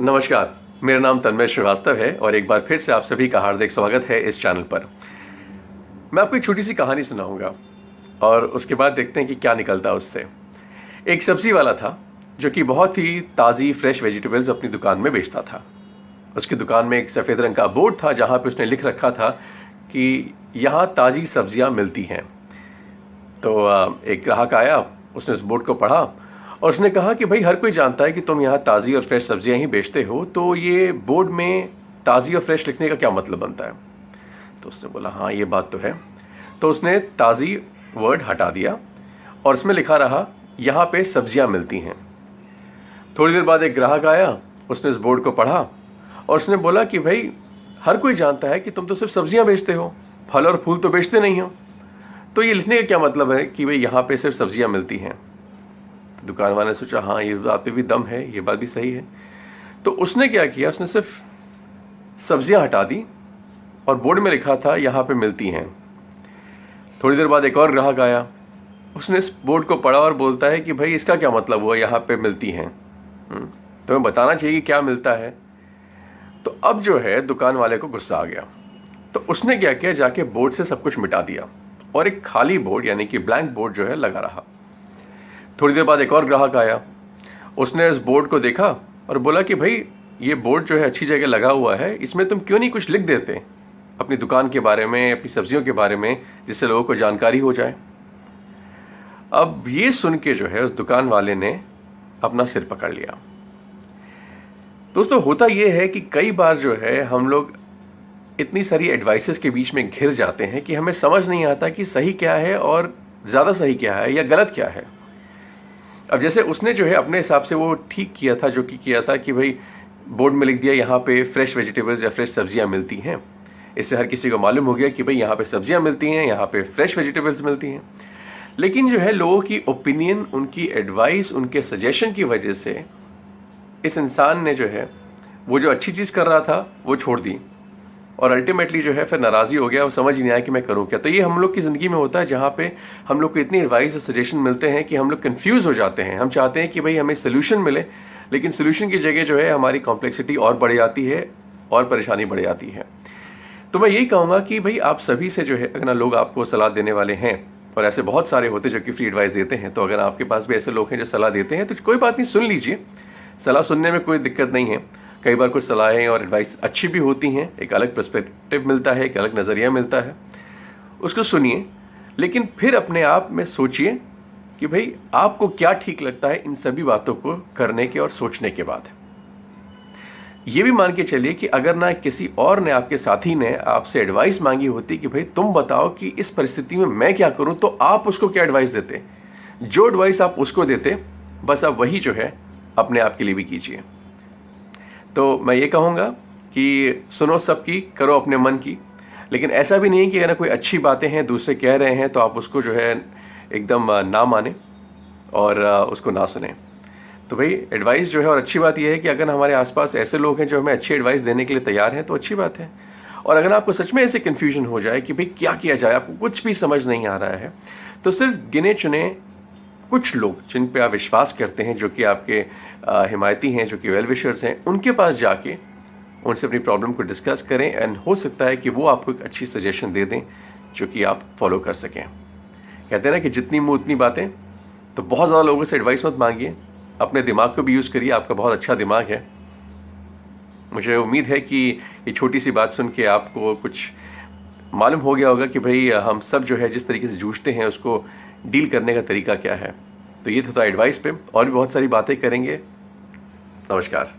नमस्कार, मेरा नाम तन्मय श्रीवास्तव है और एक बार फिर से आप सभी का हार्दिक स्वागत है इस चैनल पर। मैं आपको एक छोटी सी कहानी सुनाऊंगा और उसके बाद देखते हैं कि क्या निकलता है उससे। एक सब्जी वाला था जो कि बहुत ही ताज़ी फ्रेश वेजिटेबल्स अपनी दुकान में बेचता था। उसकी दुकान में एक सफ़ेद रंग का बोर्ड था जहाँ पे उसने लिख रखा था कि यहाँ ताज़ी सब्जियाँ मिलती हैं। तो एक ग्राहक आया, उसने उस बोर्ड को पढ़ा और उसने कहा कि भाई, हर कोई जानता है कि तुम यहाँ ताज़ी और फ्रेश सब्जियाँ ही बेचते हो, तो ये बोर्ड में ताज़ी और फ्रेश लिखने का क्या मतलब बनता है? तो उसने बोला हाँ, ये बात तो है। तो उसने ताज़ी वर्ड हटा दिया और उसमें लिखा रहा यहाँ पे सब्जियाँ मिलती हैं। थोड़ी देर बाद एक ग्राहक आया, उसने इस बोर्ड को पढ़ा और उसने बोला कि भाई, हर कोई जानता है कि तुम तो सिर्फ सब्जियाँ बेचते हो, फल और फूल तो बेचते नहीं हो, तो ये लिखने का क्या मतलब है कि भाई यहाँ पे सिर्फ सब्जियाँ मिलती हैं? तो दुकान वाले ने सोचा हाँ, ये बात पे भी दम है, ये बात भी सही है। तो उसने क्या किया, उसने सिर्फ सब्जियां हटा दी और बोर्ड में लिखा था यहाँ पे मिलती हैं। थोड़ी देर बाद एक और ग्राहक आया, उसने इस बोर्ड को पढ़ा और बोलता है कि भाई, इसका क्या मतलब हुआ यहाँ पे मिलती हैं? तो मैं बताना चाहिए कि क्या मिलता है। तो अब जो है दुकान वाले को गुस्सा आ गया, तो उसने क्या किया, जाके बोर्ड से सब कुछ मिटा दिया और एक खाली बोर्ड यानी कि ब्लैंक बोर्ड जो है लगा रहा। थोड़ी देर बाद एक और ग्राहक आया, उसने इस बोर्ड को देखा और बोला कि भाई, ये बोर्ड जो है अच्छी जगह लगा हुआ है, इसमें तुम क्यों नहीं कुछ लिख देते अपनी दुकान के बारे में, अपनी सब्जियों के बारे में, जिससे लोगों को जानकारी हो जाए। अब ये सुन के जो है उस दुकान वाले ने अपना सिर पकड़ लिया। दोस्तों, होता ये है कि कई बार जो है हम लोग इतनी सारी एडवाइसेस के बीच में घिर जाते हैं कि हमें समझ नहीं आता कि सही क्या है और ज़्यादा सही क्या है या गलत क्या है। अब जैसे उसने जो है अपने हिसाब से वो ठीक किया था, जो कि किया था कि भाई, बोर्ड में लिख दिया यहाँ पे फ्रेश वेजिटेबल्स या फ्रेश सब्जियाँ मिलती हैं। इससे हर किसी को मालूम हो गया कि भाई, यहाँ पे सब्जियाँ मिलती हैं, यहाँ पे फ्रेश वेजिटेबल्स मिलती हैं। लेकिन जो है लोगों की ओपिनियन, उनकी एडवाइस, उनके सजेशन की वजह से इस इंसान ने जो है वो जो अच्छी चीज़ कर रहा था वो छोड़ दी और अल्टीमेटली जो है फिर नाराज़ी हो गया और समझ नहीं आया कि मैं करूं क्या। तो ये हम लोग की ज़िंदगी में होता है, जहाँ पे हम लोग को इतनी एडवाइस और सजेशन मिलते हैं कि हम लोग कंफ्यूज हो जाते हैं। हम चाहते हैं कि भाई हमें सोल्यूशन मिले, लेकिन सोल्यूशन की जगह जो है हमारी कॉम्प्लेक्सिटी और बढ़ जाती है और परेशानी बढ़ जाती है। तो मैं यही कहूँगा कि भाई, आप सभी से जो है, अगर लोग आपको सलाह देने वाले हैं, और ऐसे बहुत सारे होते हैं जो कि फ्री एडवाइस देते हैं, तो अगर आपके पास भी ऐसे लोग हैं जो सलाह देते हैं तो कोई बात नहीं, सुन लीजिए। सलाह सुनने में कोई दिक्कत नहीं है। कई बार कुछ सलाहें और एडवाइस अच्छी भी होती हैं, एक अलग पर्सपेक्टिव मिलता है, एक अलग नज़रिया मिलता है, उसको सुनिए। लेकिन फिर अपने आप में सोचिए कि भाई, आपको क्या ठीक लगता है इन सभी बातों को करने के और सोचने के बाद। ये भी मान के चलिए कि अगर ना किसी और ने, आपके साथी ने आपसे एडवाइस मांगी होती कि भाई तुम बताओ कि इस परिस्थिति में मैं क्या करूं, तो आप उसको क्या एडवाइस देते? जो एडवाइस आप उसको देते, बस आप वही जो है अपने आप के लिए भी कीजिए। तो मैं ये कहूँगा कि सुनो सबकी, करो अपने मन की, लेकिन ऐसा भी नहीं कि अगर कोई अच्छी बातें हैं दूसरे कह रहे हैं तो आप उसको जो है एकदम ना माने और उसको ना सुने। तो भाई, एडवाइस जो है, और अच्छी बात यह है कि अगर हमारे आसपास ऐसे लोग हैं जो हमें अच्छी एडवाइस देने के लिए तैयार हैं तो अच्छी बात है। और अगर आपको सच में ऐसे कन्फ्यूजन हो जाए कि भाई क्या किया जाए, आपको कुछ भी समझ नहीं आ रहा है, तो सिर्फ गिने चुने कुछ लोग जिन पे आप विश्वास करते हैं, जो कि आपके हिमायती हैं, जो कि वेल विशर्स हैं, उनके पास जाके उनसे अपनी प्रॉब्लम को डिस्कस करें एंड हो सकता है कि वो आपको एक अच्छी सजेशन दे दें जो कि आप फॉलो कर सकें। कहते हैं ना कि जितनी मुंह उतनी बातें। तो बहुत ज़्यादा लोगों से एडवाइस मत मांगिए, अपने दिमाग को भी यूज़ करिए, आपका बहुत अच्छा दिमाग है। मुझे उम्मीद है कि ये छोटी सी बात सुन के आपको कुछ मालूम हो गया होगा कि भाई, हम सब जो है जिस तरीके से जूझते हैं उसको डील करने का तरीका क्या है। तो ये था एडवाइस पे, और भी बहुत सारी बातें करेंगे। नमस्कार।